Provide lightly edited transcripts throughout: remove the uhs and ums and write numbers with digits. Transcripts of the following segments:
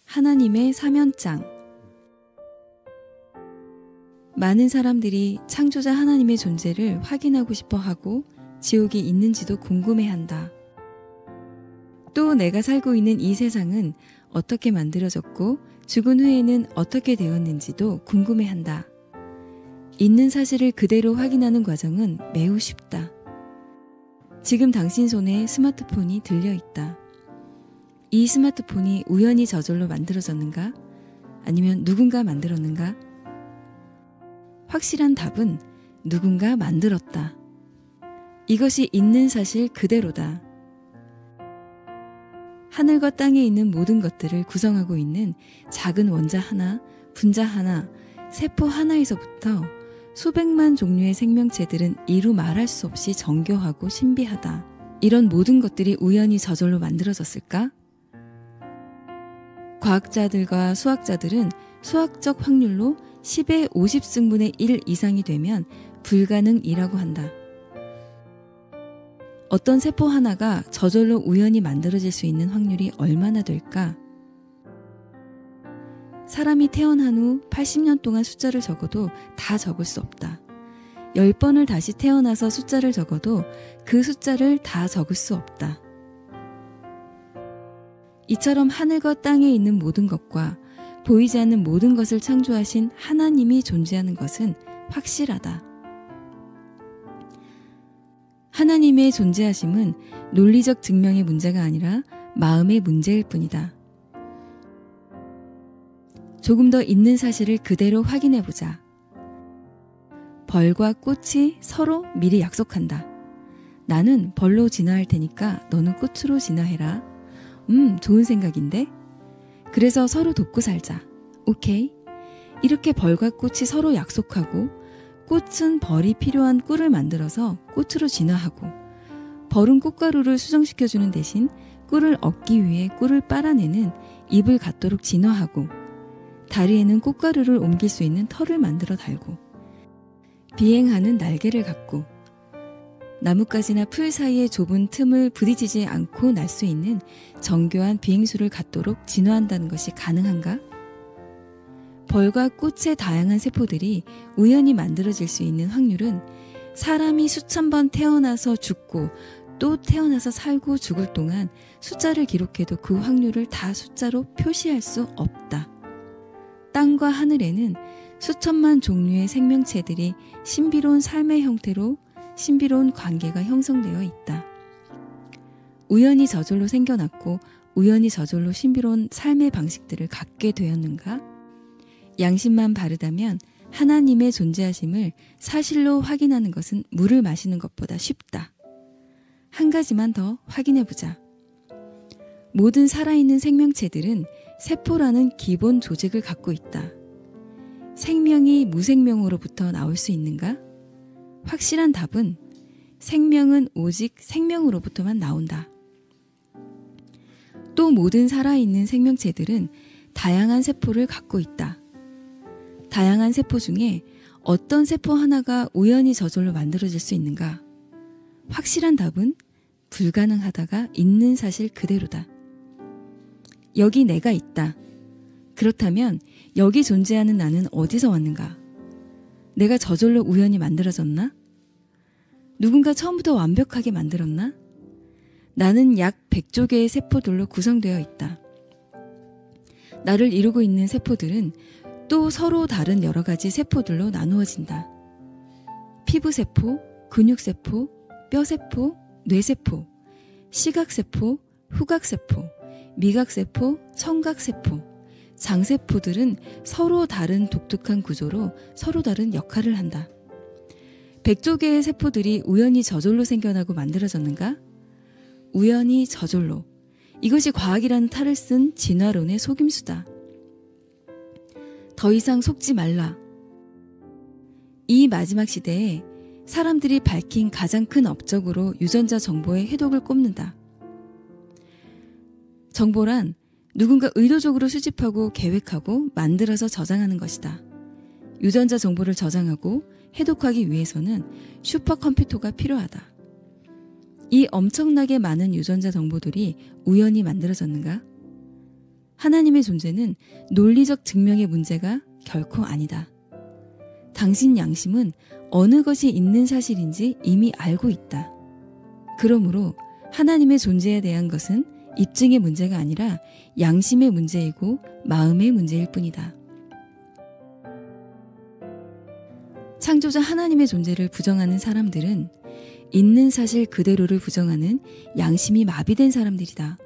하나님의 사면장. 많은 사람들이 창조자 하나님의 존재를 확인하고 싶어 하고 지옥이 있는지도 궁금해한다. 또 내가 살고 있는 이 세상은 어떻게 만들어졌고 죽은 후에는 어떻게 되었는지도 궁금해한다. 있는 사실을 그대로 확인하는 과정은 매우 쉽다. 지금 당신 손에 스마트폰이 들려있다. 이 스마트폰이 우연히 저절로 만들어졌는가? 아니면 누군가 만들었는가? 확실한 답은 누군가 만들었다. 이것이 있는 사실 그대로다. 하늘과 땅에 있는 모든 것들을 구성하고 있는 작은 원자 하나, 분자 하나, 세포 하나에서부터 수백만 종류의 생명체들은 이루 말할 수 없이 정교하고 신비하다. 이런 모든 것들이 우연히 저절로 만들어졌을까? 과학자들과 수학자들은 수학적 확률로 10의 50승분의 1 이상이 되면 불가능이라고 한다. 어떤 세포 하나가 저절로 우연히 만들어질 수 있는 확률이 얼마나 될까? 사람이 태어난 후 80년 동안 숫자를 적어도 다 적을 수 없다. 10번을 다시 태어나서 숫자를 적어도 그 숫자를 다 적을 수 없다. 이처럼 하늘과 땅에 있는 모든 것과 보이지 않는 모든 것을 창조하신 하나님이 존재하는 것은 확실하다. 하나님의 존재하심은 논리적 증명의 문제가 아니라 마음의 문제일 뿐이다. 조금 더 있는 사실을 그대로 확인해보자. 벌과 꽃이 서로 미리 약속한다. 나는 벌로 진화할 테니까 너는 꽃으로 진화해라. 좋은 생각인데? 그래서 서로 돕고 살자. 오케이? 이렇게 벌과 꽃이 서로 약속하고 꽃은 벌이 필요한 꿀을 만들어서 꽃으로 진화하고 벌은 꽃가루를 수정시켜주는 대신 꿀을 얻기 위해 꿀을 빨아내는 잎을 갖도록 진화하고 다리에는 꽃가루를 옮길 수 있는 털을 만들어 달고 비행하는 날개를 갖고 나뭇가지나 풀 사이의 좁은 틈을 부딪히지 않고 날 수 있는 정교한 비행수를 갖도록 진화한다는 것이 가능한가? 벌과 꽃의 다양한 세포들이 우연히 만들어질 수 있는 확률은 사람이 수천 번 태어나서 죽고 또 태어나서 살고 죽을 동안 숫자를 기록해도 그 확률을 다 숫자로 표시할 수 없다. 땅과 하늘에는 수천만 종류의 생명체들이 신비로운 삶의 형태로 신비로운 관계가 형성되어 있다. 우연히 저절로 생겨났고 우연히 저절로 신비로운 삶의 방식들을 갖게 되었는가? 양심만 바르다면 하나님의 존재하심을 사실로 확인하는 것은 물을 마시는 것보다 쉽다. 한 가지만 더 확인해보자. 모든 살아있는 생명체들은 세포라는 기본 조직을 갖고 있다. 생명이 무생명으로부터 나올 수 있는가? 확실한 답은 생명은 오직 생명으로부터만 나온다. 또 모든 살아있는 생명체들은 다양한 세포를 갖고 있다. 다양한 세포 중에 어떤 세포 하나가 우연히 저절로 만들어질 수 있는가? 확실한 답은 불가능하다가 있는 사실 그대로다. 여기 내가 있다. 그렇다면 여기 존재하는 나는 어디서 왔는가? 내가 저절로 우연히 만들어졌나? 누군가 처음부터 완벽하게 만들었나? 나는 약 100조 개의 세포들로 구성되어 있다. 나를 이루고 있는 세포들은 또 서로 다른 여러 가지 세포들로 나누어진다. 피부세포, 근육세포, 뼈세포, 뇌세포, 시각세포, 후각세포, 미각세포, 청각세포, 장세포들은 서로 다른 독특한 구조로 서로 다른 역할을 한다. 100조 개의 세포들이 우연히 저절로 생겨나고 만들어졌는가? 우연히 저절로. 이것이 과학이라는 탈을 쓴 진화론의 속임수다. 더 이상 속지 말라. 이 마지막 시대에 사람들이 밝힌 가장 큰 업적으로 유전자 정보의 해독을 꼽는다. 정보란 누군가 의도적으로 수집하고 계획하고 만들어서 저장하는 것이다. 유전자 정보를 저장하고 해독하기 위해서는 슈퍼컴퓨터가 필요하다. 이 엄청나게 많은 유전자 정보들이 우연히 만들어졌는가? 하나님의 존재는 논리적 증명의 문제가 결코 아니다. 당신 양심은 어느 것이 있는 사실인지 이미 알고 있다. 그러므로 하나님의 존재에 대한 것은 입증의 문제가 아니라 양심의 문제이고 마음의 문제일 뿐이다. 창조자 하나님의 존재를 부정하는 사람들은 있는 사실 그대로를 부정하는 양심이 마비된 사람들이다.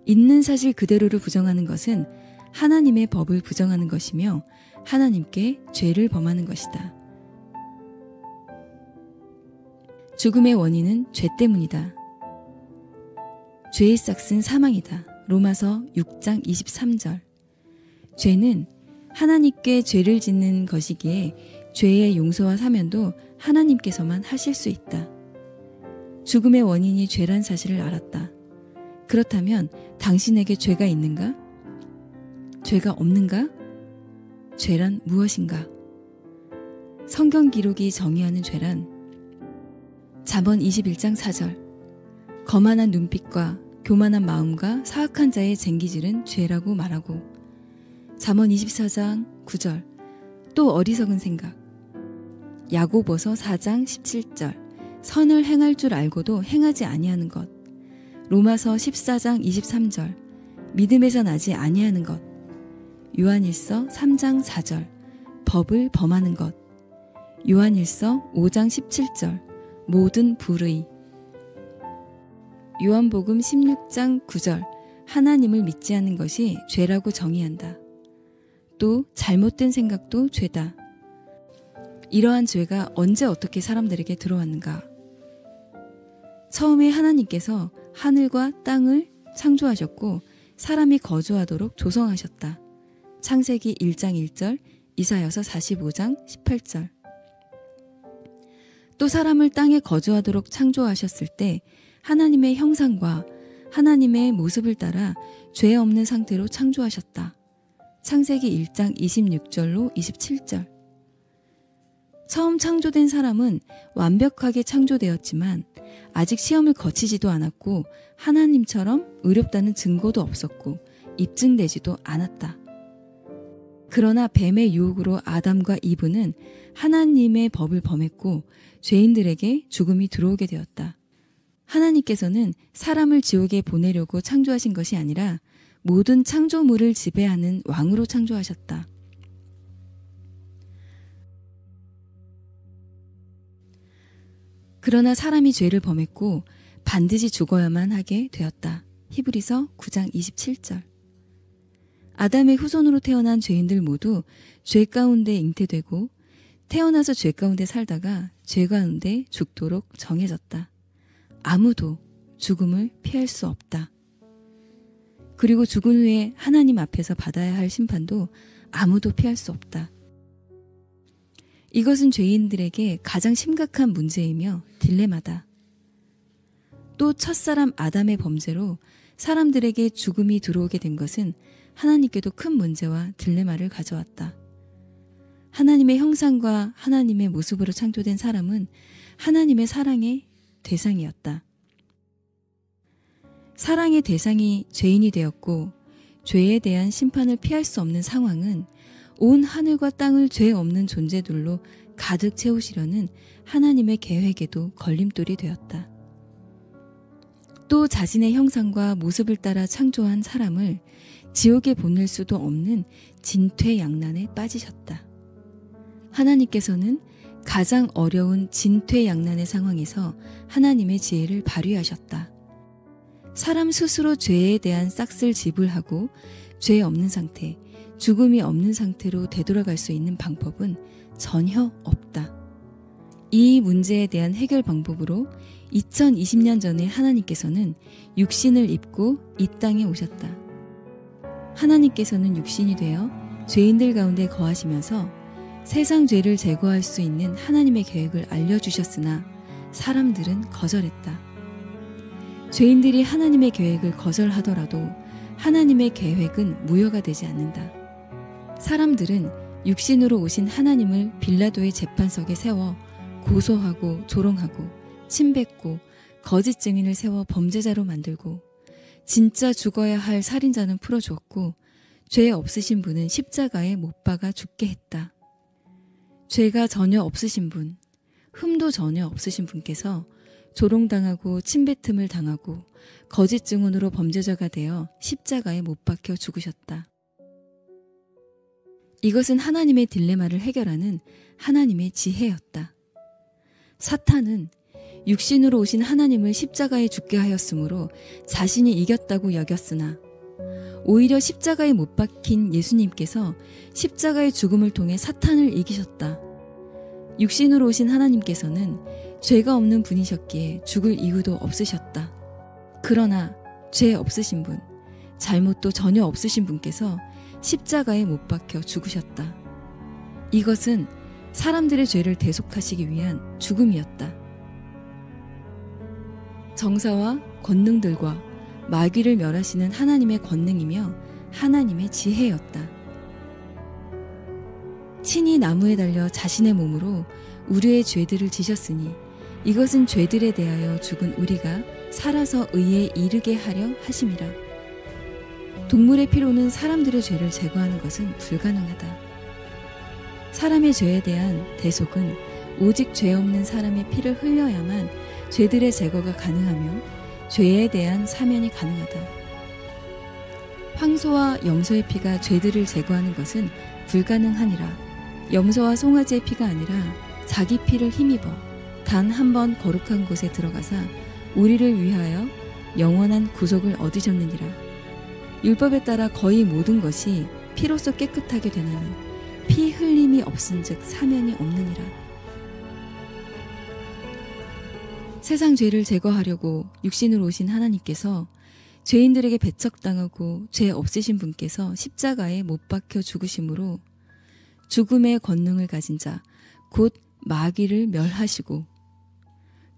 있는 사실 그대로를 부정하는 것은 하나님의 법을 부정하는 것이며 하나님께 죄를 범하는 것이다. 죽음의 원인은 죄 때문이다. 죄의 싹은 사망이다. 로마서 6장 23절. 죄는 하나님께 죄를 짓는 것이기에 죄의 용서와 사면도 하나님께서만 하실 수 있다. 죽음의 원인이 죄란 사실을 알았다. 그렇다면 당신에게 죄가 있는가? 죄가 없는가? 죄란 무엇인가? 성경 기록이 정의하는 죄란 잠언 21장 4절. 거만한 눈빛과 교만한 마음과 사악한 자의 쟁기질은 죄라고 말하고, 잠언 24장 9절. 또 어리석은 생각. 야고보서 4장 17절. 선을 행할 줄 알고도 행하지 아니하는 것. 로마서 14장 23절. 믿음에서 나지 아니하는 것. 요한일서 3장 4절. 법을 범하는 것. 요한일서 5장 17절. 모든 불의. 요한복음 16장 9절. 하나님을 믿지 않는 것이 죄라고 정의한다. 또 잘못된 생각도 죄다. 이러한 죄가 언제 어떻게 사람들에게 들어왔는가? 처음에 하나님께서 하늘과 땅을 창조하셨고 사람이 거주하도록 조성하셨다. 창세기 1장 1절, 이사야서 45장 18절. 또 사람을 땅에 거주하도록 창조하셨을 때 하나님의 형상과 하나님의 모습을 따라 죄 없는 상태로 창조하셨다. 창세기 1장 26절로 27절. 처음 창조된 사람은 완벽하게 창조되었지만 아직 시험을 거치지도 않았고 하나님처럼 의롭다는 증거도 없었고 입증되지도 않았다. 그러나 뱀의 유혹으로 아담과 이브는 하나님의 법을 범했고 죄인들에게 죽음이 들어오게 되었다. 하나님께서는 사람을 지옥에 보내려고 창조하신 것이 아니라 모든 창조물을 지배하는 왕으로 창조하셨다. 그러나 사람이 죄를 범했고 반드시 죽어야만 하게 되었다. 히브리서 9장 27절. 아담의 후손으로 태어난 죄인들 모두 죄 가운데 잉태되고 태어나서 죄 가운데 살다가 죄 가운데 죽도록 정해졌다. 아무도 죽음을 피할 수 없다. 그리고 죽은 후에 하나님 앞에서 받아야 할 심판도 아무도 피할 수 없다. 이것은 죄인들에게 가장 심각한 문제이며 딜레마다. 또 첫사람 아담의 범죄로 사람들에게 죽음이 들어오게 된 것은 하나님께도 큰 문제와 딜레마를 가져왔다. 하나님의 형상과 하나님의 모습으로 창조된 사람은 하나님의 사랑의 대상이었다. 사랑의 대상이 죄인이 되었고 죄에 대한 심판을 피할 수 없는 상황은 온 하늘과 땅을 죄 없는 존재들로 가득 채우시려는 하나님의 계획에도 걸림돌이 되었다. 또 자신의 형상과 모습을 따라 창조한 사람을 지옥에 보낼 수도 없는 진퇴양난에 빠지셨다. 하나님께서는 가장 어려운 진퇴양난의 상황에서 하나님의 지혜를 발휘하셨다. 사람 스스로 죄에 대한 싹쓸 지불하고 죄 없는 상태, 죽음이 없는 상태로 되돌아갈 수 있는 방법은 전혀 없다. 이 문제에 대한 해결 방법으로 2020년 전에 하나님께서는 육신을 입고 이 땅에 오셨다. 하나님께서는 육신이 되어 죄인들 가운데 거하시면서 세상 죄를 제거할 수 있는 하나님의 계획을 알려주셨으나 사람들은 거절했다. 죄인들이 하나님의 계획을 거절하더라도 하나님의 계획은 무효가 되지 않는다. 사람들은 육신으로 오신 하나님을 빌라도의 재판석에 세워 고소하고 조롱하고 침뱉고 거짓 증인을 세워 범죄자로 만들고 진짜 죽어야 할 살인자는 풀어주었고 죄 없으신 분은 십자가에 못 박아 죽게 했다. 죄가 전혀 없으신 분, 흠도 전혀 없으신 분께서 조롱당하고 침뱉음을 당하고 거짓 증언으로 범죄자가 되어 십자가에 못 박혀 죽으셨다. 이것은 하나님의 딜레마를 해결하는 하나님의 지혜였다. 사탄은 육신으로 오신 하나님을 십자가에 죽게 하였으므로 자신이 이겼다고 여겼으나 오히려 십자가에 못 박힌 예수님께서 십자가의 죽음을 통해 사탄을 이기셨다. 육신으로 오신 하나님께서는 죄가 없는 분이셨기에 죽을 이유도 없으셨다. 그러나 죄 없으신 분, 잘못도 전혀 없으신 분께서 십자가에 못 박혀 죽으셨다. 이것은 사람들의 죄를 대속하시기 위한 죽음이었다. 정사와 권능들과 마귀를 멸하시는 하나님의 권능이며 하나님의 지혜였다. 친히 나무에 달려 자신의 몸으로 우리의 죄들을 지셨으니 이것은 죄들에 대하여 죽은 우리가 살아서 의에 이르게 하려 하심이라. 동물의 피로는 사람들의 죄를 제거하는 것은 불가능하다. 사람의 죄에 대한 대속은 오직 죄 없는 사람의 피를 흘려야만 죄들의 제거가 가능하며 죄에 대한 사면이 가능하다. 황소와 염소의 피가 죄들을 제거하는 것은 불가능하니라. 염소와 송아지의 피가 아니라 자기 피를 힘입어 단 한 번 거룩한 곳에 들어가사 우리를 위하여 영원한 구속을 얻으셨느니라. 율법에 따라 거의 모든 것이 피로써 깨끗하게 되나니 피 흘림이 없은즉 사면이 없느니라. 세상 죄를 제거하려고 육신으로 오신 하나님께서 죄인들에게 배척당하고 죄 없으신 분께서 십자가에 못 박혀 죽으심으로 죽음의 권능을 가진 자, 곧 마귀를 멸하시고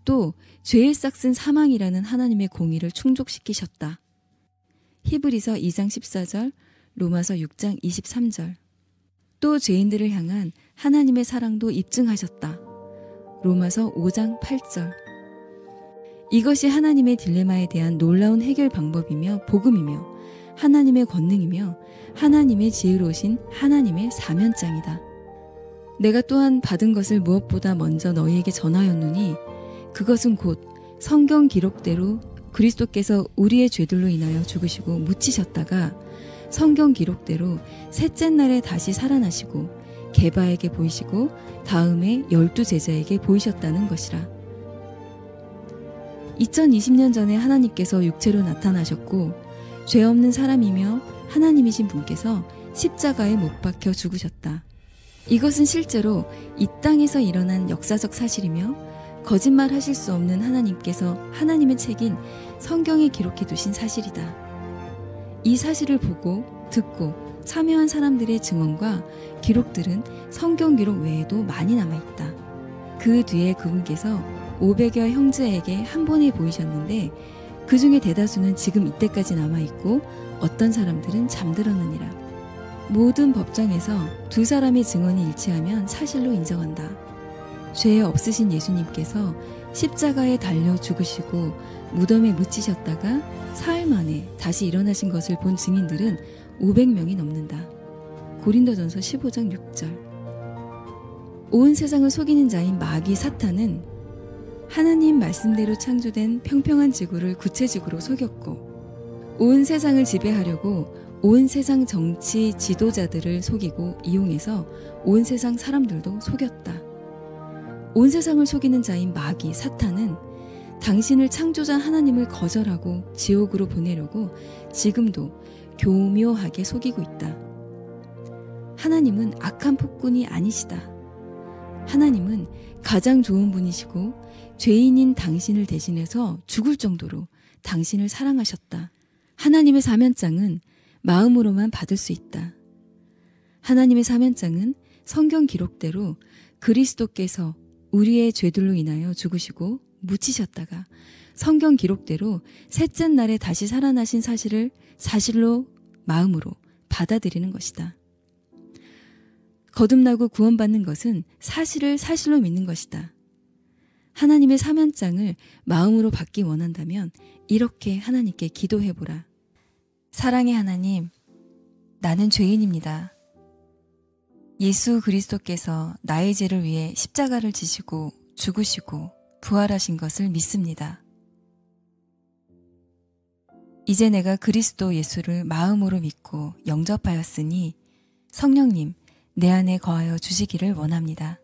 또 죄의 싹슨 사망이라는 하나님의 공의를 충족시키셨다. 히브리서 2장 14절, 로마서 6장 23절. 또 죄인들을 향한 하나님의 사랑도 입증하셨다. 로마서 5장 8절. 이것이 하나님의 딜레마에 대한 놀라운 해결 방법이며 복음이며 하나님의 권능이며 하나님의 지혜로우신 하나님의 사면장이다. 내가 또한 받은 것을 무엇보다 먼저 너희에게 전하였노니 그것은 곧 성경 기록대로 그리스도께서 우리의 죄들로 인하여 죽으시고 묻히셨다가 성경 기록대로 셋째 날에 다시 살아나시고 게바에게 보이시고 다음에 12 제자에게 보이셨다는 것이라. 2020년 전에 하나님께서 육체로 나타나셨고 죄 없는 사람이며 하나님이신 분께서 십자가에 못 박혀 죽으셨다. 이것은 실제로 이 땅에서 일어난 역사적 사실이며 거짓말 하실 수 없는 하나님께서 하나님의 책인 성경에 기록해 두신 사실이다. 이 사실을 보고 듣고 참여한 사람들의 증언과 기록들은 성경 기록 외에도 많이 남아있다. 그 뒤에 그분께서 500여 형제에게 한 번에 보이셨는데 그 중에 대다수는 지금 이때까지 남아있고 어떤 사람들은 잠들었느니라. 모든 법정에서 두 사람의 증언이 일치하면 사실로 인정한다. 죄 없으신 예수님께서 십자가에 달려 죽으시고 무덤에 묻히셨다가 사흘 만에 다시 일어나신 것을 본 증인들은 500명이 넘는다. 고린도전서 15장 6절. 온 세상을 속이는 자인 마귀 사탄은 하나님 말씀대로 창조된 평평한 지구를 구체적으로 속였고 온 세상을 지배하려고 온 세상 정치 지도자들을 속이고 이용해서 온 세상 사람들도 속였다. 온 세상을 속이는 자인 마귀 사탄은 당신을 창조자 하나님을 거절하고 지옥으로 보내려고 지금도 교묘하게 속이고 있다. 하나님은 악한 폭군이 아니시다. 하나님은 가장 좋은 분이시고 죄인인 당신을 대신해서 죽을 정도로 당신을 사랑하셨다. 하나님의 사면장은 마음으로만 받을 수 있다. 하나님의 사면장은 성경 기록대로 그리스도께서 우리의 죄들로 인하여 죽으시고 묻히셨다가 성경 기록대로 셋째 날에 다시 살아나신 사실을 사실로 마음으로 받아들이는 것이다. 거듭나고 구원받는 것은 사실을 사실로 믿는 것이다. 하나님의 사면장을 마음으로 받기 원한다면 이렇게 하나님께 기도해보라. 사랑의 하나님, 나는 죄인입니다. 예수 그리스도께서 나의 죄를 위해 십자가를 지시고 죽으시고 부활하신 것을 믿습니다. 이제 내가 그리스도 예수를 마음으로 믿고 영접하였으니 성령님, 내 안에 거하여 주시기를 원합니다.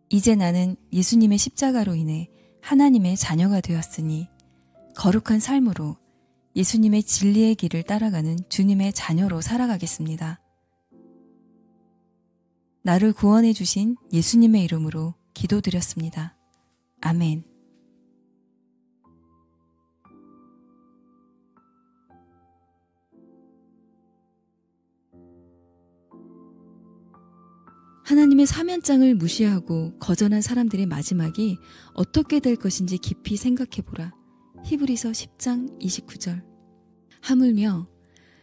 이제 나는 예수님의 십자가로 인해 하나님의 자녀가 되었으니 거룩한 삶으로 예수님의 진리의 길을 따라가는 주님의 자녀로 살아가겠습니다. 나를 구원해 주신 예수님의 이름으로 기도드렸습니다. 아멘. 하나님의 사면장을 무시하고 거절한 사람들의 마지막이 어떻게 될 것인지 깊이 생각해보라. 히브리서 10장 29절. 하물며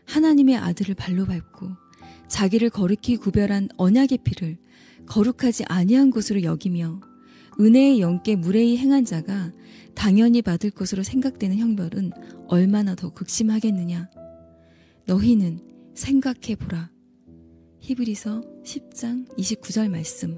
하나님의 아들을 발로 밟고 자기를 거룩히 구별한 언약의 피를 거룩하지 아니한 것으로 여기며 은혜의 영께 무례히 행한 자가 당연히 받을 것으로 생각되는 형벌은 얼마나 더 극심하겠느냐. 너희는 생각해보라. 히브리서 10장 29절 말씀.